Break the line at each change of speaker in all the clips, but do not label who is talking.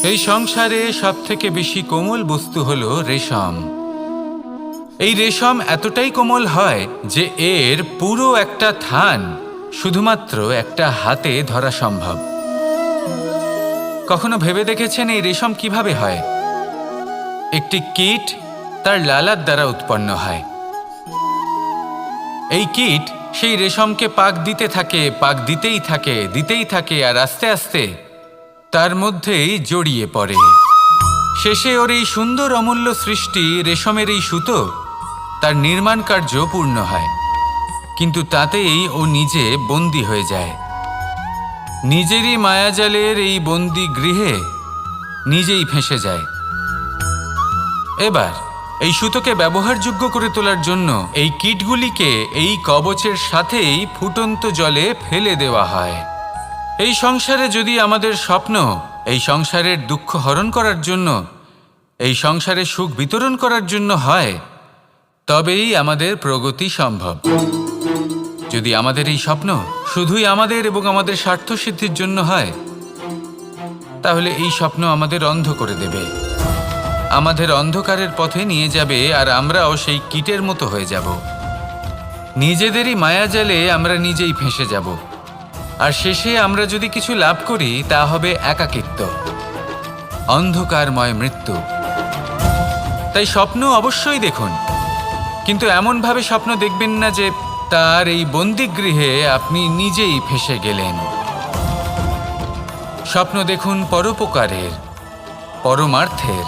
এই সংসারে সবথেকে বেশি কোমল বস্তু হলো রেশম। এই রেশম এতটাই কোমল হয় যে এর পুরো একটা থান শুধুমাত্র একটা হাতে ধরা সম্ভব। কখনো ভেবে দেখেছেন এই রেশম কিভাবে হয়? একটি কীট তার লালার দ্বারা উৎপন্ন হয়। এই কীট সেই রেশমকে পাক দিতে থাকে, পাক দিতেই থাকে আর আস্তে আস্তে তার মধ্যেই জড়িয়ে পড়ে। শেষে ওর এই সুন্দর অমূল্য সৃষ্টি রেশমের এই সুতো তার নির্মাণ কার্য পূর্ণ হয়, কিন্তু তাতেই ও নিজে বন্দী হয়ে যায়। নিজেরই মায়াজালের এই বন্দী গৃহে নিজেই ফেঁসে যায়। এবার এই সুতোকে ব্যবহারযোগ্য করে তোলার জন্য এই কীটগুলিকে এই কবচের সাথেই ফুটন্ত জলে ফেলে দেওয়া হয়। এই সংসারে যদি আমাদের স্বপ্ন এই সংসারের দুঃখ হরণ করার জন্য, এই সংসারে সুখ বিতরণ করার জন্য হয়, তবেই আমাদের প্রগতি সম্ভব। যদি আমাদের এই স্বপ্ন শুধুই আমাদের এবং আমাদের স্বার্থসিদ্ধির জন্য হয়, তাহলে এই স্বপ্ন আমাদের অন্ধ করে দেবে, আমাদের অন্ধকারের পথে নিয়ে যাবে, আর আমরাও সেই কীটের মতো হয়ে যাব। নিজেদেরই মায়াজালে আমরা নিজেই ফেঁসে যাব, আর শেষে আমরা যদি কিছু লাভ করি তা হবে একাকিত্ব, অন্ধকারময় মৃত্যু। তাই স্বপ্ন অবশ্যই দেখুন, কিন্তু এমনভাবে স্বপ্ন দেখবেন না যে তার এই বন্দিগৃহে আপনি নিজেই ফেঁসে গেলেন। স্বপ্ন দেখুন পরোপকারের, পরমার্থের,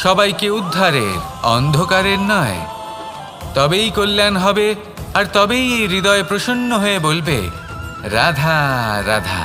সবাইকে উদ্ধারের, অন্ধকারের নয়। তবেই কল্যাণ হবে, আর তবেই এই হৃদয় প্রসন্ন হয়ে বলবে রাধা রাধা।